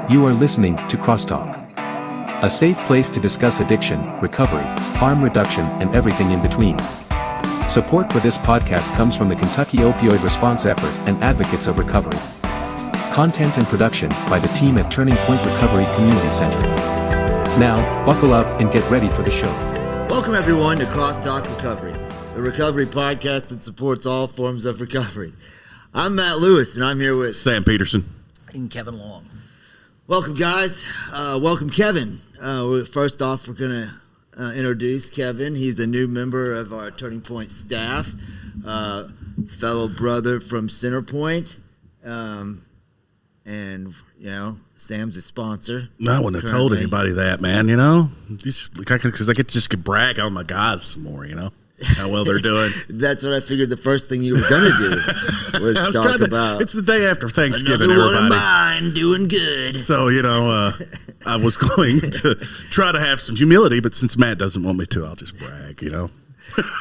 You are listening to CrossTalk, a safe place to discuss addiction, recovery, harm reduction, and everything in between. Support for this podcast comes from the Kentucky Opioid Response Effort and Advocates of Recovery. Content and production by the team at Turning Point Recovery Community Center. Now, buckle up and get ready for the show. Welcome everyone to CrossTalk Recovery, the recovery podcast that supports all forms of recovery. I'm Matt Lewis, and I'm here with Sam Peterson and Kevin Long. Welcome, guys. Welcome, Kevin. First off, we're going to introduce Kevin. He's a new member of our Turning Point staff, fellow brother from Centerpoint, and, you know, Sam's a sponsor. No, I wouldn't have told anybody that, man, you know? Because I get to just brag on my guys some more, you know? How well they're doing. That's what I figured the first thing you were going to do was talk about. It's the day after Thanksgiving, another everybody. One of mine doing good. So, you know, I was going to try to have some humility, but since Matt doesn't want me to, I'll just brag, you know?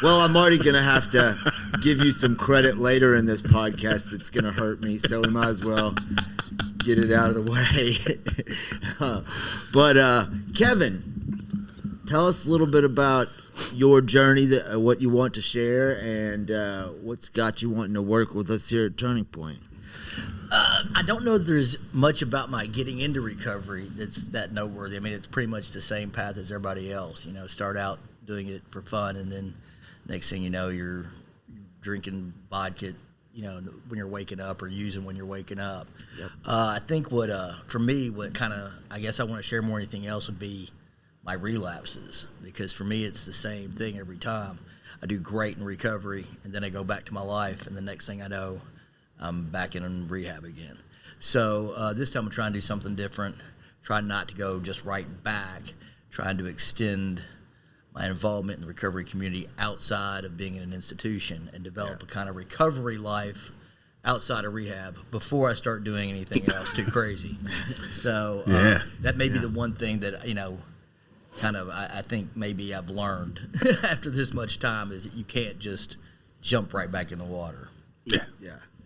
Well, I'm already going to have to give you some credit later in this podcast that's going to hurt me, so we might as well get it out of the way. But Kevin, tell us a little bit about your journey, what you want to share, and what's got you wanting to work with us here at Turning Point. I don't know that there's much about my getting into recovery that's that noteworthy. I mean, it's pretty much the same path as everybody else. You know, start out doing it for fun, and then next thing you know, you're drinking vodka, you know, when you're waking up, or using when you're waking up. Yep. I think for me, what kind of, I guess I want to share more than anything else would be my relapses, because for me it's the same thing every time. I do great in recovery, and then I go back to my life, and the next thing I know, I'm back in rehab again. So this time I'm trying to do something different, trying not to go just right back, trying to extend my involvement in the recovery community outside of being in an institution and develop a kind of recovery life outside of rehab before I start doing anything else too crazy. So that may be the one thing that, you know, kind of, I think maybe I've learned after this much time, is that you can't just jump right back in the water. Yeah.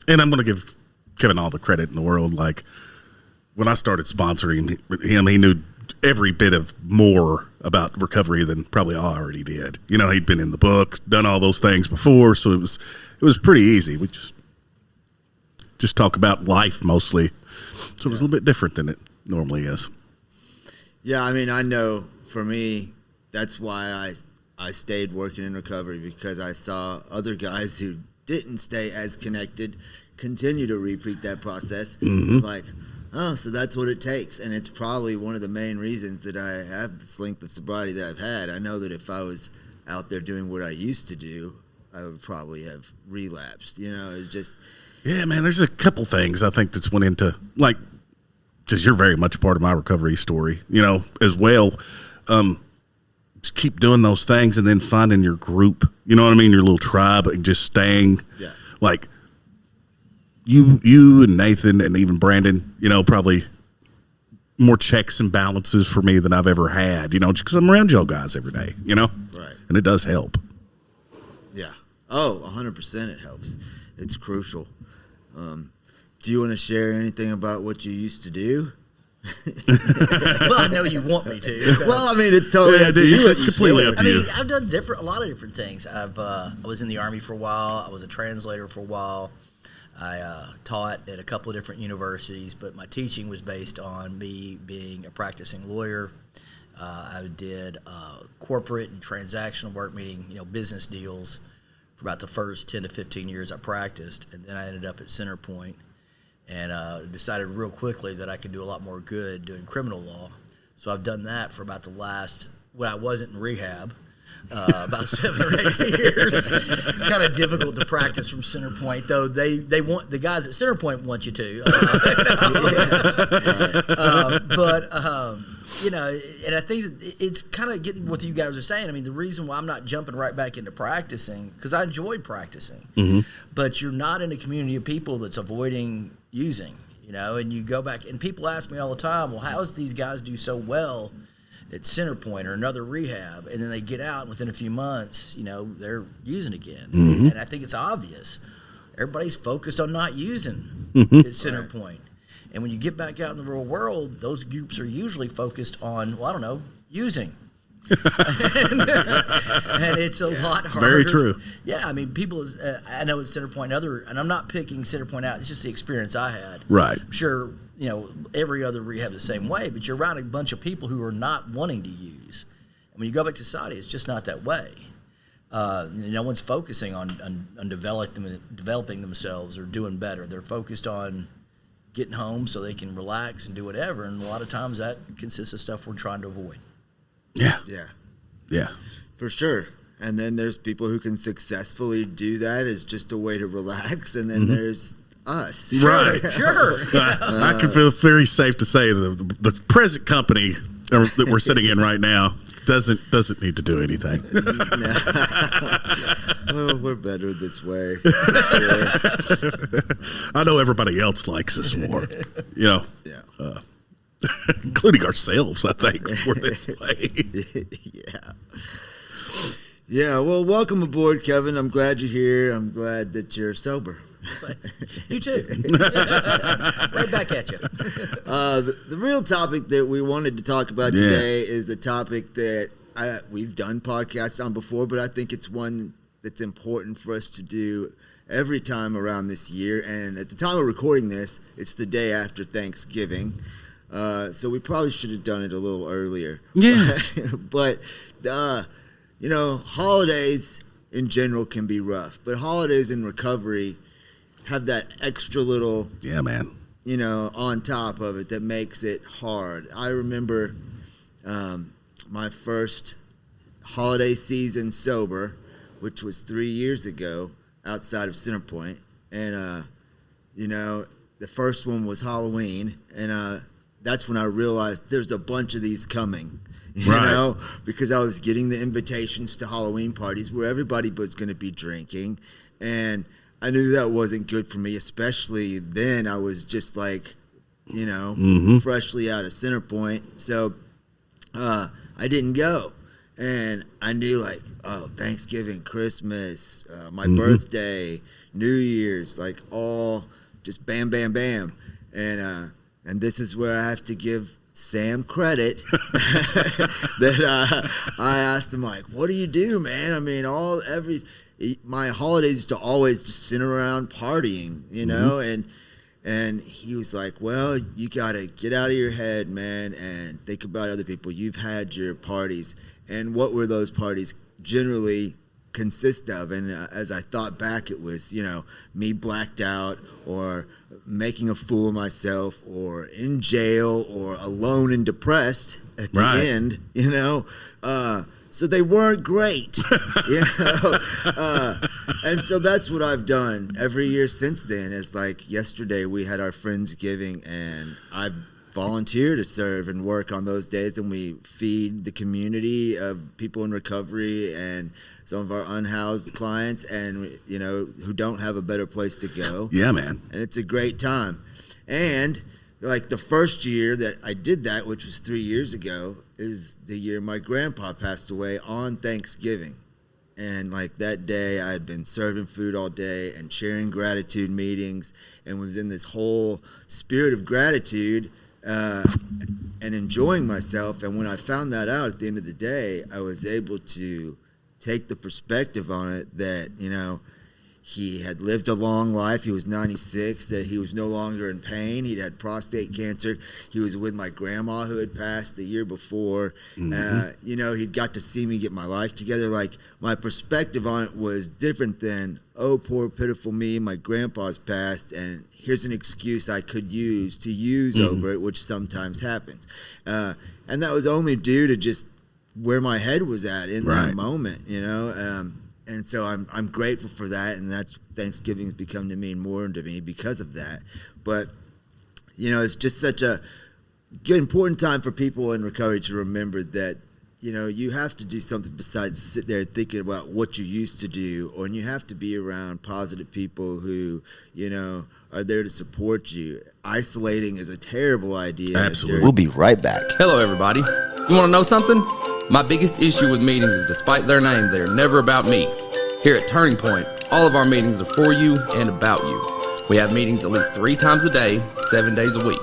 And I'm going to give Kevin all the credit in the world. Like, when I started sponsoring him, he knew every bit of more about recovery than probably I already did. You know, he'd been in the book, done all those things before, so it was pretty easy. We just talk about life mostly. So it was a little bit different than it normally is. Yeah, I mean, I know for me, that's why I stayed working in recovery, because I saw other guys who didn't stay as connected continue to repeat that process. Mm-hmm. Like, oh, so that's what it takes. And it's probably one of the main reasons that I have this length of sobriety that I've had. I know that if I was out there doing what I used to do, I would probably have relapsed. You know, it's just... Yeah, man, there's a couple things I think that's went into, like, because you're very much part of my recovery story, you know, as well. Just keep doing those things, and then finding your group, you know what I mean, your little tribe, and just staying, like, you and Nathan and even Brandon, you know, probably more checks and balances for me than I've ever had, you know, just because I'm around y'all guys every day, you know? Right. And it does help. Yeah. Oh, 100% it helps. It's crucial. Do you want to share anything about what you used to do? Well, I know you want me to. So. Well, I mean, it's totally up to you. It's completely up to you. I mean, I've done a lot of different things. I was in the Army for a while. I was a translator for a while. I taught at a couple of different universities, but my teaching was based on me being a practicing lawyer. I did corporate and transactional work, meaning, you know, business deals, for about the first 10 to 15 years I practiced, and then I ended up at Centerpoint. And decided real quickly that I could do a lot more good doing criminal law. So I've done that for about the last, when I wasn't in rehab, about 7 or 8 years. It's kind of difficult to practice from Centerpoint, though they want, the guys at Centerpoint want you to. You know, and I think that it's kind of getting what you guys are saying. I mean, the reason why I'm not jumping right back into practicing, because I enjoyed practicing, but you're not in a community of people that's avoiding using, you know, and you go back, and people ask me all the time, well, how does these guys do so well at Centerpoint or another rehab, and then they get out, and within a few months, you know, they're using again. And I think it's obvious. Everybody's focused on not using at Centerpoint. And when you get back out in the real world, those groups are usually focused on, well, I don't know, using. And it's a lot harder. Very true. Yeah, I mean, people, I know it's Centerpoint and I'm not picking Centerpoint out, it's just the experience I had. Right. I'm sure, every other rehab the same way, but you're around a bunch of people who are not wanting to use. And when you go back to society, it's just not that way. No one's focusing on developing themselves or doing better. They're focused on getting home so they can relax and do whatever. And a lot of times that consists of stuff we're trying to avoid. Yeah. For sure. And then there's people who can successfully do that as just a way to relax. And then there's us. Right. Sure. I can feel very safe to say the present company that we're sitting in right now doesn't need to do anything. Well, we're better this way. I know everybody else likes us more. Yeah. Including ourselves, I think, we're this way. Yeah, well, welcome aboard, Kevin. I'm glad you're here. I'm glad that you're sober. You too. Right back at you. The real topic that we wanted to talk about today is the topic that we've done podcasts on before, but I think it's one that's important for us to do every time around this year. And at the time of recording this, it's the day after Thanksgiving. So we probably should have done it a little earlier. Yeah. But, holidays in general can be rough. But holidays in recovery have that extra little, on top of it that makes it hard. I remember my first holiday season sober, which was 3 years ago outside of Centerpoint. And, the first one was Halloween. And that's when I realized there's a bunch of these coming, because I was getting the invitations to Halloween parties where everybody was going to be drinking. And I knew that wasn't good for me, especially then. I was just like, freshly out of Centerpoint. So I didn't go. And I knew Thanksgiving, Christmas, my birthday, New Year's, all just bam, bam, bam. And this is where I have to give Sam credit that I asked him, what do you do, man? I mean, my holidays used to always just sit around partying, and he was like, well, you got to get out of your head, man, and think about other people. You've had your parties. And what were those parties generally consist of? And as I thought back, it was, me blacked out or making a fool of myself or in jail or alone and depressed at the end, so they weren't great, and so that's what I've done every year since then. Is yesterday we had our Friendsgiving, and I've volunteer to serve and work on those days, and we feed the community of people in recovery and some of our unhoused clients and who don't have a better place to go. Yeah, man. And it's a great time. And the first year that I did that, which was 3 years ago, is the year my grandpa passed away on Thanksgiving. And that day I had been serving food all day and sharing gratitude meetings and was in this whole spirit of gratitude and enjoying myself. And when I found that out at the end of the day, I was able to take the perspective on it that, he had lived a long life. He was 96, that he was no longer in pain. He'd had prostate cancer. He was with my grandma who had passed the year before. He'd got to see me get my life together. My perspective on it was different than, oh, poor, pitiful me, my grandpa's passed, and here's an excuse I could use over it, which sometimes happens. And that was only due to just where my head was at in that moment, and so I'm grateful for that, and that's Thanksgiving has become to mean more to me because of that. But, it's just such a good, important time for people in recovery to remember that, you have to do something besides sit there thinking about what you used to do, and you have to be around positive people who, are there to support you. Isolating is a terrible idea. Absolutely. We'll be right back. Hello, everybody. You want to know something? My biggest issue with meetings is, despite their name, they are never about me. Here at Turning Point, all of our meetings are for you and about you. We have meetings at least 3 times a day, 7 days a week.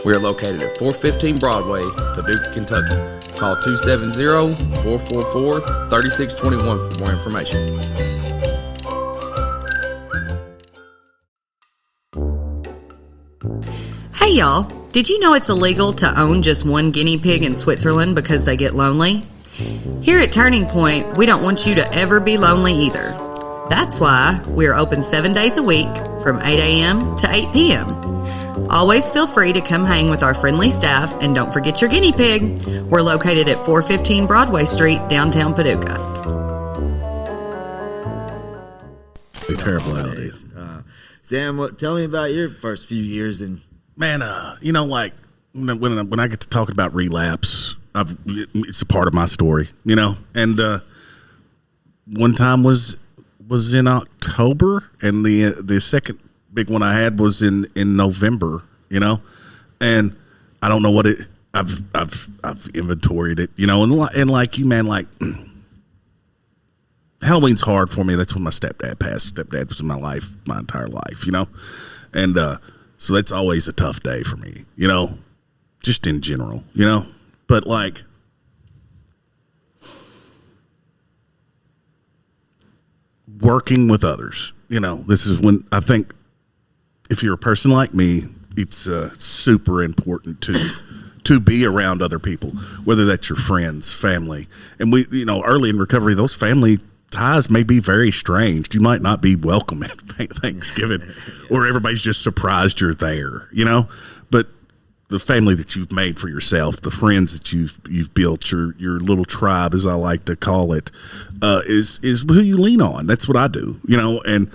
We are located at 415 Broadway, Paducah, Kentucky. Call 270-444-3621 for more information. Hey y'all, did you know it's illegal to own just one guinea pig in Switzerland because they get lonely? Here at Turning Point, we don't want you to ever be lonely either. That's why we're open 7 days a week from 8 a.m. to 8 p.m. Always feel free to come hang with our friendly staff, and don't forget your guinea pig. We're located at 415 Broadway Street, downtown Paducah. A terrible idea. Sam, tell me about your first few years in. Man, like when I get to talking about relapse, it's a part of my story, And one time was in October, and the second big one I had was in November, And I don't know what it. I've inventoried it, and like you, man, like Halloween's hard for me. That's when my stepdad passed. Stepdad was in my life, my entire life, and so that's always a tough day for me, just in general, but like working with others, this is when I think if you're a person like me, it's super important to be around other people, whether that's your friends, family. And we, early in recovery, those family ties may be very strange. You might not be welcome at Thanksgiving or everybody's just surprised you're there, but the family that you've made for yourself, the friends that you've built, your little tribe, as I like to call it, is who you lean on. That's what I do, and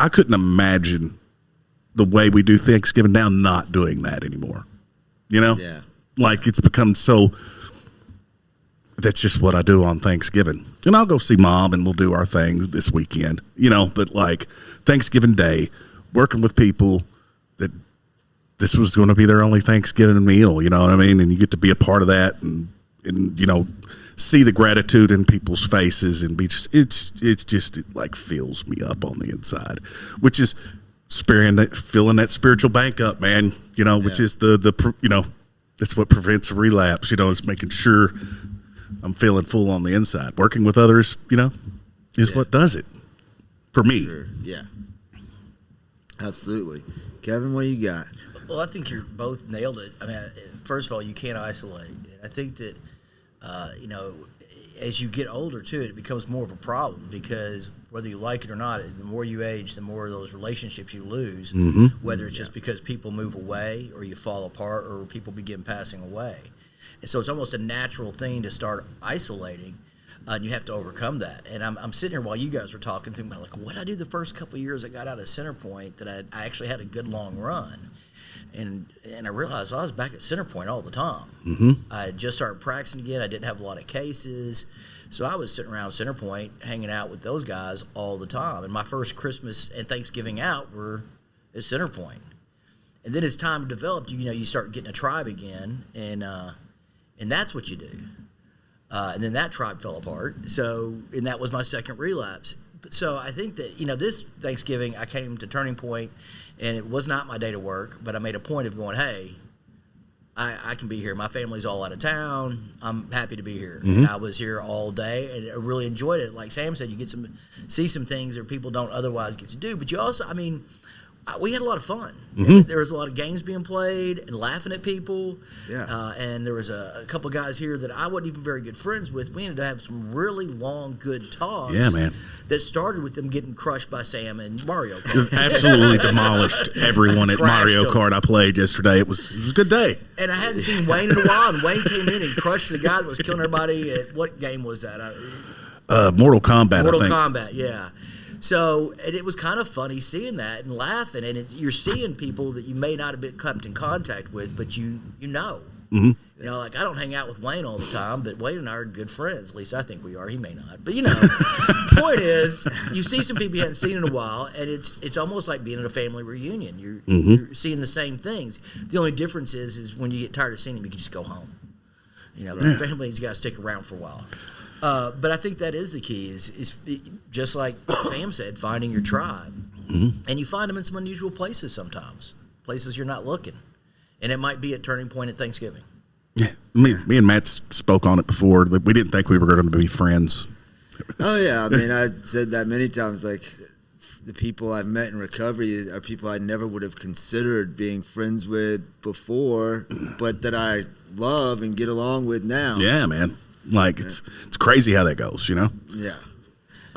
I couldn't imagine the way we do Thanksgiving now not doing that anymore, Yeah. Like it's become so. That's just what I do on Thanksgiving. And I'll go see Mom and we'll do our thing this weekend, but like Thanksgiving Day, working with people that this was going to be their only Thanksgiving meal, you know what I mean? And you get to be a part of that and see the gratitude in people's faces and be just, it like fills me up on the inside, which is filling that spiritual bank up, man, which is the that's what prevents a relapse, is making sure I'm feeling full on the inside. Working with others, is what does it for me. Sure. Yeah. Absolutely. Kevin, what you got? Well, I think you're both nailed it. I mean, first of all, you can't isolate. And I think that, as you get older, too, it becomes more of a problem because whether you like it or not, the more you age, the more of those relationships you lose, whether it's just because people move away or you fall apart or people begin passing away. And so it's almost a natural thing to start isolating, and you have to overcome that. And I'm sitting here while you guys were talking, thinking about, like, what did I do the first couple of years I got out of Centerpoint that I actually had a good long run. And I realized I was back at Centerpoint all the time. Mm-hmm. I had just started practicing again. I didn't have a lot of cases. So I was sitting around Centerpoint hanging out with those guys all the time. And my first Christmas and Thanksgiving out were at Centerpoint. And then as time developed, you start getting a tribe again, and that's what you do. And then that tribe fell apart. And that was my second relapse. So I think that, this Thanksgiving I came to Turning Point, and it was not my day to work, but I made a point of going, hey, I can be here. My family's all out of town. I'm happy to be here. Mm-hmm. And I was here all day, and I really enjoyed it. Like Sam said, you get see some things that people don't otherwise get to do. But you also, we had a lot of fun. Mm-hmm. There was a lot of games being played and laughing at people. Yeah. And there was a couple guys here that I wasn't even very good friends with. We ended up having some really long, good talks. Yeah, man. That started with them getting crushed by Sam and Mario Kart. Absolutely demolished everyone at Mario Kart I played yesterday. It was a good day. And I hadn't seen Wayne in a while, and Wayne came in and crushed the guy that was killing everybody at, what game was that? Mortal Kombat, I think. Mortal Kombat, yeah. So, and it was kind of funny seeing that and laughing, and you're seeing people that you may not have been kept in contact with, but you know. Mm-hmm. Like I don't hang out with Wayne all the time, but Wayne and I are good friends. At least I think we are. He may not. But, point is, you see some people you haven't seen in a while, and it's almost like being at a family reunion. You're seeing the same things. The only difference is when you get tired of seeing them, you can just go home. The family's got to stick around for a while. But I think that is the key, is just like Sam said, finding your tribe. And you find them in some unusual places sometimes, places you're not looking. And it might be a turning point at Thanksgiving. Yeah, me and Matt spoke on it before. We didn't think we were going to be friends. Oh, yeah. I mean, I said that many times. Like, the people I've met in recovery are people I never would have considered being friends with before, but that I love and get along with now. Yeah, man. Like, it's crazy how that goes, you know? Yeah.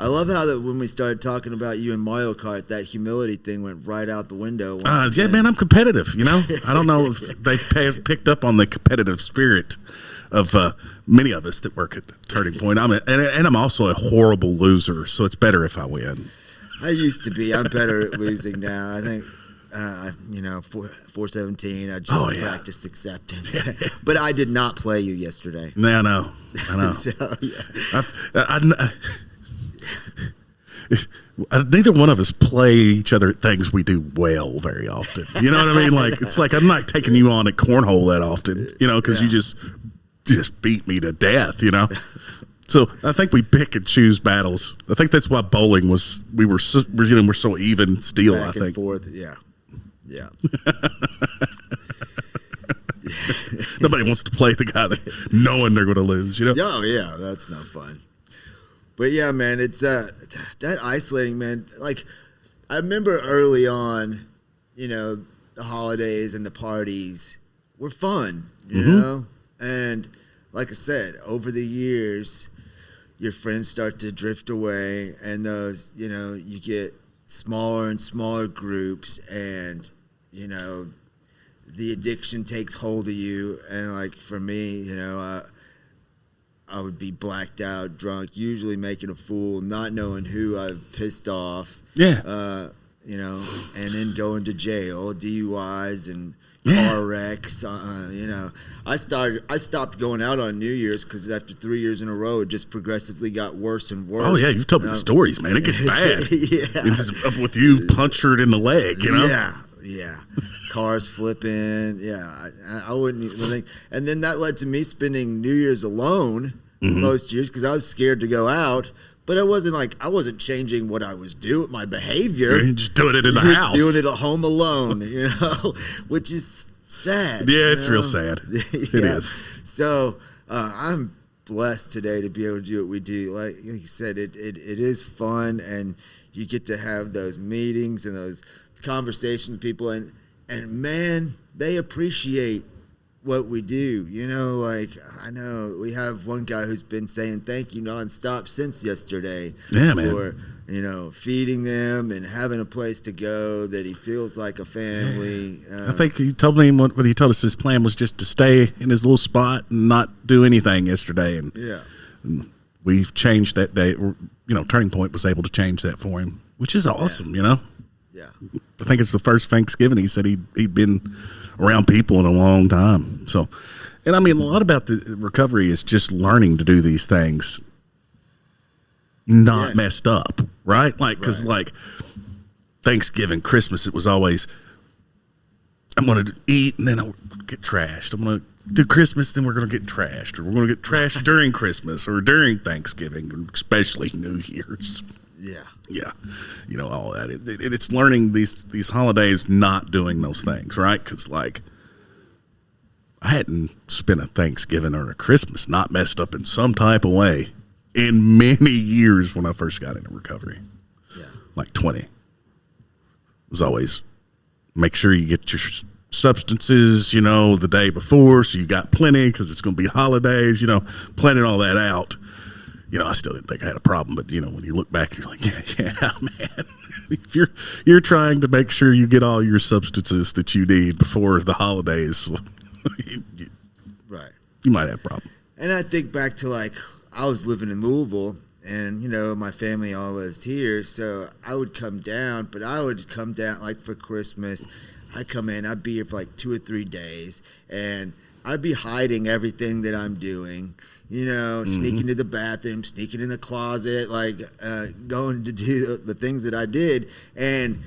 I love how that when we started talking about you in Mario Kart, that humility thing went right out the window. Yeah, man, I'm competitive, you know? I don't know if they've picked up on the competitive spirit of many of us that work at Turning Point. I'm also a horrible loser, so it's better if I win. I used to be. I'm better at losing now. I think, 417, I just practiced acceptance. Yeah. But I did not play you yesterday. Yeah, I know. So, yeah. Neither one of us play each other at things we do well very often. You know what I mean? Like, it's like I'm not taking you on at cornhole that often, you know, because you just beat me to death, you know? So I think we pick and choose battles. I think that's why bowling we're so even steel. Back I think and forth, yeah. Nobody wants to play the guy that knowing they're going to lose. You know? Oh yeah, that's not fun. But yeah, man, it's that isolating, man. Like, I remember early on, the holidays and the parties were fun, you know, and like I said, over the years, your friends start to drift away, and those, you get smaller and smaller groups, and, the addiction takes hold of you. And like for me, I would be blacked out, drunk, usually making a fool, not knowing who I've pissed off. Yeah. And then going to jail, DUIs and car wrecks. I stopped going out on New Year's because after 3 years in a row, it just progressively got worse and worse. Oh yeah, you've told me the stories, man. It gets bad. It's up with you punctured in the leg, you know. Yeah. Cars flipping. Yeah, I wouldn't even think. And then that led to me spending New Year's alone most years because I was scared to go out. But I wasn't changing what I was doing, my behavior. You're just doing it in the house. Doing it at home alone, which is sad. Yeah, it's real sad. It is. So I'm blessed today to be able to do what we do. Like you said, it is fun, and you get to have those meetings and those conversations with people, and man, they appreciate what we do. Like I know we have one guy who's been saying thank you nonstop since yesterday for feeding them and having a place to go that he feels like a family. I think he told me what he told us his plan was just to stay in his little spot and not do anything yesterday, and we've changed that day. Turning Point was able to change that for him, which is awesome. Yeah. I think it's the first Thanksgiving he said he'd been around people in a long time. So, and I mean, a lot about the recovery is just learning to do these things not messed up, right? Like, because like Thanksgiving, Christmas, it was always, I'm going to eat and then I'll get trashed. I'm going to do Christmas, then we're going to get trashed. Or we're going to get trashed during Christmas or during Thanksgiving, especially New Year's. Yeah. All that. It's learning these holidays not doing those things, right? Because, like, I hadn't spent a Thanksgiving or a Christmas not messed up in some type of way in many years when I first got into recovery. Yeah. Like 20. It was always make sure you get your substances, the day before so you got plenty because it's going to be holidays, planning all that out. I still didn't think I had a problem, but when you look back, you're like, yeah, man. If you're trying to make sure you get all your substances that you need before the holidays, right, you might have a problem. And I think back to like I was living in Louisville, and my family all lives here, so I would come down, but I would come down like for Christmas. I'd come in, I'd be here for like 2 or 3 days, and I'd be hiding everything that I'm doing. Sneaking to the bathroom, sneaking in the closet, like going to do the things that I did. And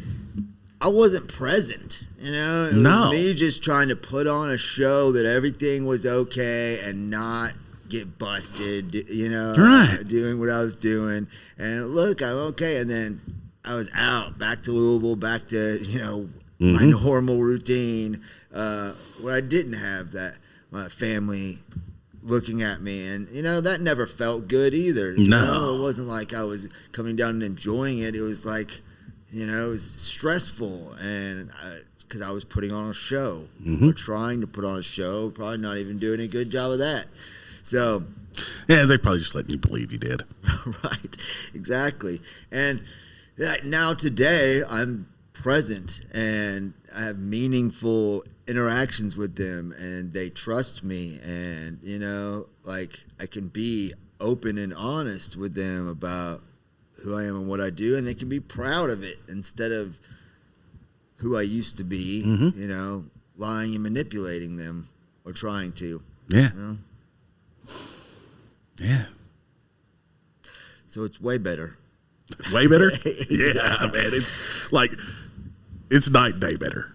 I wasn't present, It was me just trying to put on a show that everything was okay and not get busted, right. Doing what I was doing. And look, I'm okay. And then I was out, back to Louisville, back to, my normal routine, where I didn't have that, my family looking at me. And, that never felt good either. No. It wasn't like I was coming down and enjoying it. It was like, it was stressful. And because I was putting on a show, or trying to put on a show, probably not even doing a good job of that. So, yeah, they probably just letting you believe you did. Right, exactly. And now today, I'm present and I have meaningful interactions with them, and they trust me, and I can be open and honest with them about who I am and what I do, and they can be proud of it instead of who I used to be, lying and manipulating them or trying to. Yeah. Yeah. So it's way better. Way better? Yeah, man. It's night and day better.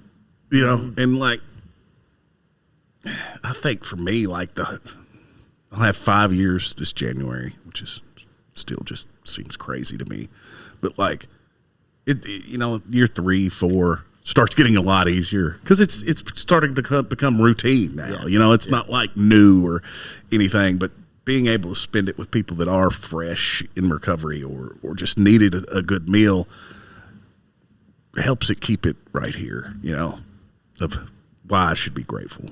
And I think for me, I'll have 5 years this January, which is still just seems crazy to me. But year 3, 4 starts getting a lot easier because it's starting to become routine now. It's not like new or anything, but being able to spend it with people that are fresh in recovery or just needed a good meal helps it keep it right here, of why I should be grateful.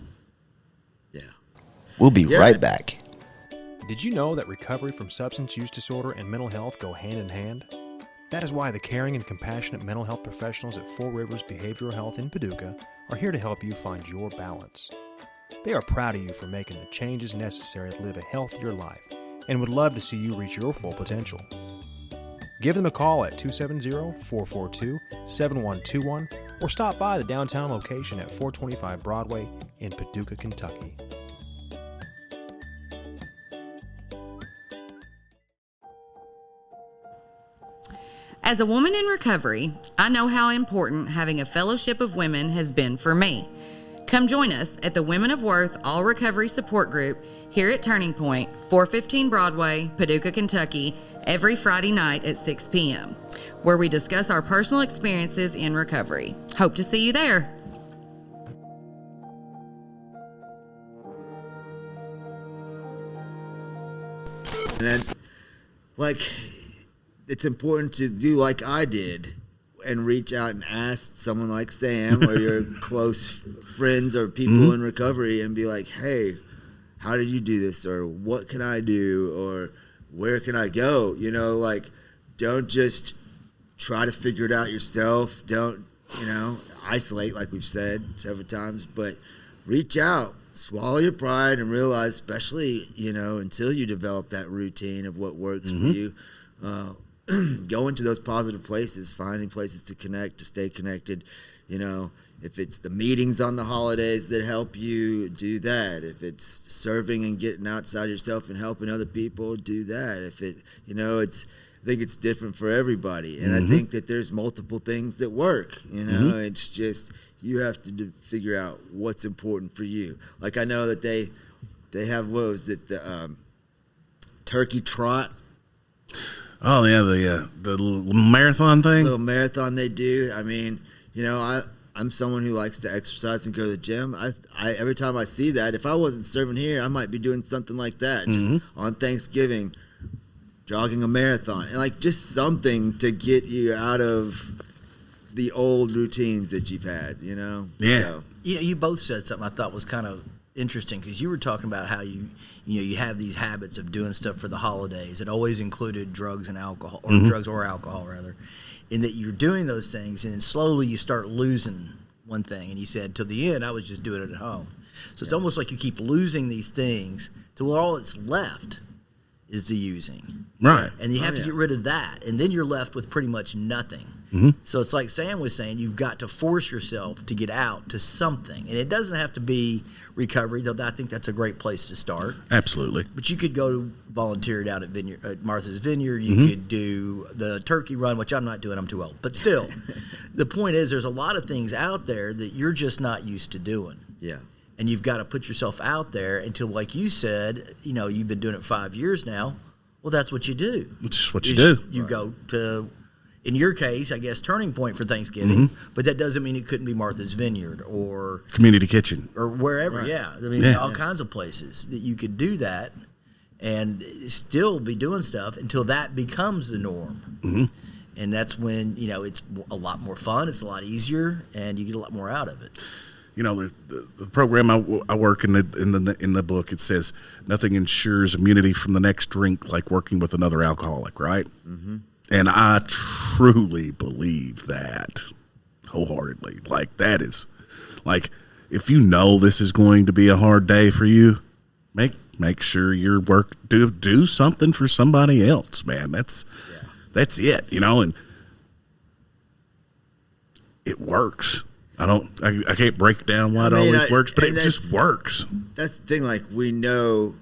Yeah. We'll be right back. Did you know that recovery from substance use disorder and mental health go hand in hand? That is why the caring and compassionate mental health professionals at Four Rivers Behavioral Health in Paducah are here to help you find your balance. They are proud of you for making the changes necessary to live a healthier life and would love to see you reach your full potential. Give them a call at 270-442-7121 or stop by the downtown location at 425 Broadway in Paducah, Kentucky. As a woman in recovery, I know how important having a fellowship of women has been for me. Come join us at the Women of Worth All Recovery Support Group here at Turning Point, 415 Broadway, Paducah, Kentucky, every Friday night at 6 p.m., where we discuss our personal experiences in recovery. Hope to see you there. And then, it's important to do like I did and reach out and ask someone like Sam or your close friends or people in recovery and be like, hey, how did you do this? Or what can I do? Or where can I go? Don't just try to figure it out yourself. Don't, isolate like we've said several times, but reach out, swallow your pride and realize, especially, until you develop that routine of what works for you, go into those positive places, finding places to connect, to stay connected. If it's the meetings on the holidays that help you, do that. If it's serving and getting outside yourself and helping other people, do that. If it, I think it's different for everybody. And I think that there's multiple things that work, it's just, you have to figure out what's important for you. Like I know that they have, what was it, the turkey trot. Oh yeah, the little marathon thing. Little marathon they do. I mean, I'm someone who likes to exercise and go to the gym. I every time I see that, if I wasn't serving here, I might be doing something like that. Just on Thanksgiving, jogging a marathon, and just something to get you out of the old routines that you've had. Yeah. So. You both said something I thought was kind of interesting because you were talking about how you have these habits of doing stuff for the holidays. It always included drugs and alcohol, or drugs or alcohol rather, in that you're doing those things and then slowly you start losing one thing. And you said, to the end, I was just doing it at home. So it's almost like you keep losing these things to where all that's left is the using. Right. And you have to get rid of that. And then you're left with pretty much nothing. So it's like Sam was saying, you've got to force yourself to get out to something. And it doesn't have to be recovery, though I think that's a great place to start. Absolutely. But you could go volunteer down at Martha's Vineyard. You could do the turkey run, which I'm not doing. I'm too old. But still, the point is there's a lot of things out there that you're just not used to doing. Yeah. And you've got to put yourself out there until, like you said, you've been doing it 5 years now. Well, that's what you do. It's just what you do. You go to, in your case, I guess, Turning Point for Thanksgiving, but that doesn't mean it couldn't be Martha's Vineyard or Community kitchen. or wherever. Right. Yeah, I mean, Yeah. all kinds of places that you could do that and still be doing stuff until that becomes the norm. And that's when, you know, it's a lot more fun, it's a lot easier, and you get a lot more out of it. You know, the program I work in the book, it says nothing ensures immunity from the next drink like working with another alcoholic, right? And I truly believe that wholeheartedly. Like, that is, like, if you know this is going to be a hard day for you, make sure your work do something for somebody else, man. That's it, you know, and it works. I can't break down why it always works, but it just works. That's the thing. Like, we know,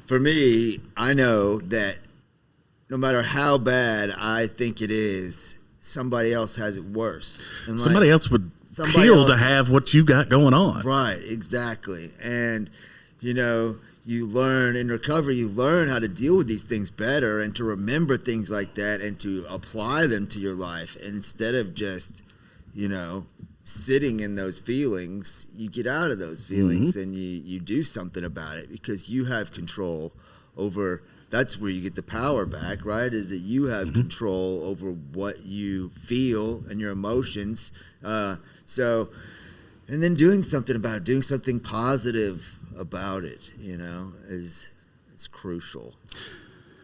for me, I know that no matter how bad I think it is, somebody else has it worse. And somebody else would kill to have what you got going on. Right, exactly. And, you know, you learn in recovery, you learn how to deal with these things better and to remember things like that and to apply them to your life instead of just, you know, sitting in those feelings. You get out of those feelings and you do something about it because you have control over. That's where you get the power back, right? Is that you have control over what you feel and your emotions. And then doing something about it, doing something positive about it, you know, is crucial.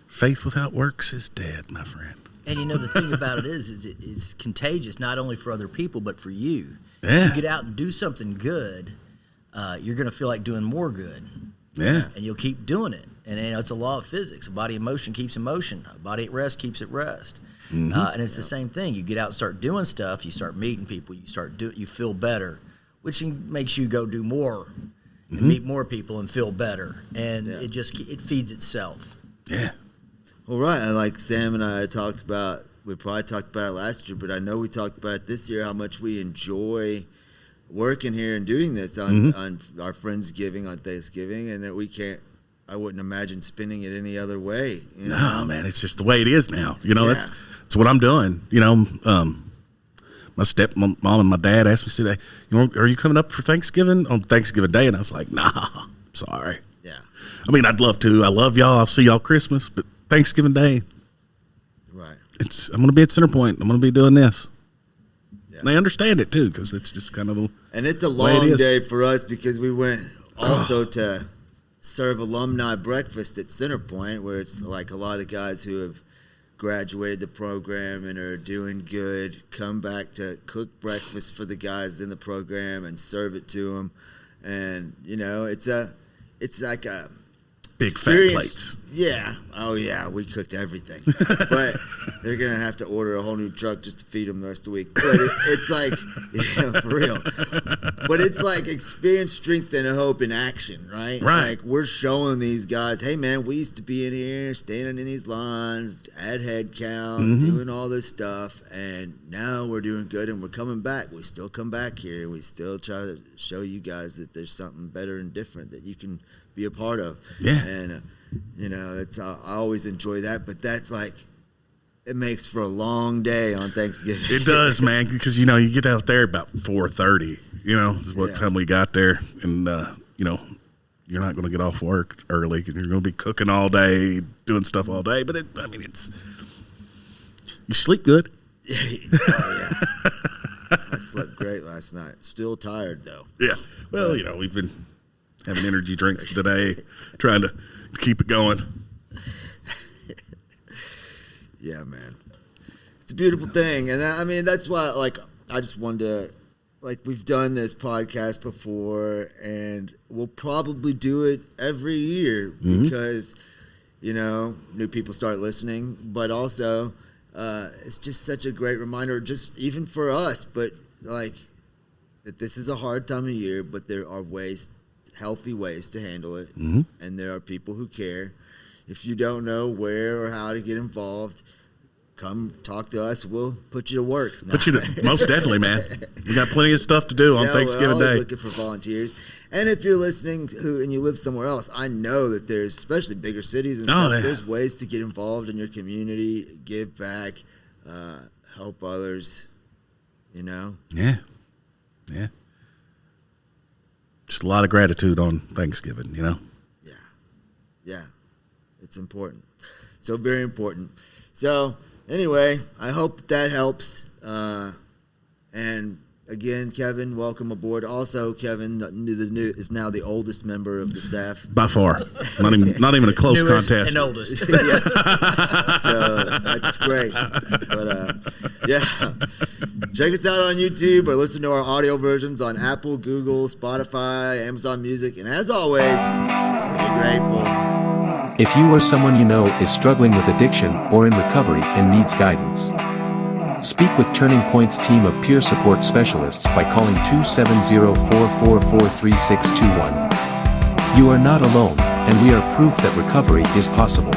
Faith without works is dead, my friend. And, you know, the thing about it is it's contagious, not only for other people, but for you. Yeah. If you get out and do something good, you're going to feel like doing more good. Yeah. And you'll keep doing it. And, you know, it's a law of physics. A body in motion keeps in motion. A body at rest keeps at rest. And it's the same thing. You get out and start doing stuff. You start meeting people. You feel better, which makes you go do more and meet more people and feel better. And it feeds itself. Yeah. Well, right. And like Sam and I talked about, we probably talked about it last year, but I know we talked about it this year, how much we enjoy working here and doing this on our Friendsgiving, on Thanksgiving, and that I wouldn't imagine spending it any other way. You know? No, man, it's just the way it is now. You know, that's what I'm doing. You know, my stepmom and my dad asked me, said, "Hey, are you coming up for Thanksgiving on Thanksgiving Day?" And I was like, "Nah, I'm sorry." Yeah. I mean, I'd love to. I love y'all. I'll see y'all Christmas, but Thanksgiving Day, Right. I'm going to be at Center Point. I'm going to be doing this. Yeah. And they understand it too, because it's just kind of the and it's a long day for us because we went also to serve alumni breakfast at Center Point, where it's like a lot of guys who have graduated the program and are doing good come back to cook breakfast for the guys in the program and serve it to them. And, you know, it's like a big fat plates. Yeah. Oh, yeah. We cooked everything. But they're going to have to order a whole new truck just to feed them the rest of the week. But it's like, yeah, for real. But it's like experience, strength, and hope in action, right? Right. Like, we're showing these guys, hey, man, we used to be in here, standing in these lines, at head count, doing all this stuff. And now we're doing good, and we're coming back. We still come back here. We still try to show you guys that there's something better and different that you can be a part of. Yeah. And, you know, I always enjoy that, but that's like, it makes for a long day on Thanksgiving. It does, man, because, you know, you get out there about 4:30, you know, is what time we got there. And, you know, you're not going to get off work early, and you're going to be cooking all day, doing stuff all day. But, you sleep good. Oh, yeah. I slept great last night. Still tired, though. Yeah. Well, you know, we've been having energy drinks today, trying to keep it going. Yeah, man. It's a beautiful thing. And I mean, that's why, like, I just wanted to, like, we've done this podcast before, and we'll probably do it every year because, you know, new people start listening, but also it's just such a great reminder, just even for us, but, like, that this is a hard time of year, but there are healthy ways to handle it, and there are people who care. If you don't know where or how to get involved, come talk to us. We'll put you to work. Most definitely, man. We got plenty of stuff to do on Thanksgiving we're Day. Looking for volunteers. And if you're listening and you live somewhere else, I know that there's, especially bigger cities and stuff, there's ways to get involved in your community, give back, help others, you know? Yeah. Yeah. Just a lot of gratitude on Thanksgiving, you know? Yeah. Yeah. It's important. So very important. So anyway, I hope that helps. And again, Kevin, welcome aboard. Also, Kevin, the new is now the oldest member of the staff. By far. Not even a close Newest contest. and oldest. Yeah. So that's great. But yeah, check us out on YouTube or listen to our audio versions on Apple, Google, Spotify, Amazon Music. And as always, stay grateful. If you or someone you know is struggling with addiction or in recovery and needs guidance, speak with Turning Point's team of peer support specialists by calling 270-444-3621. You are not alone, and we are proof that recovery is possible.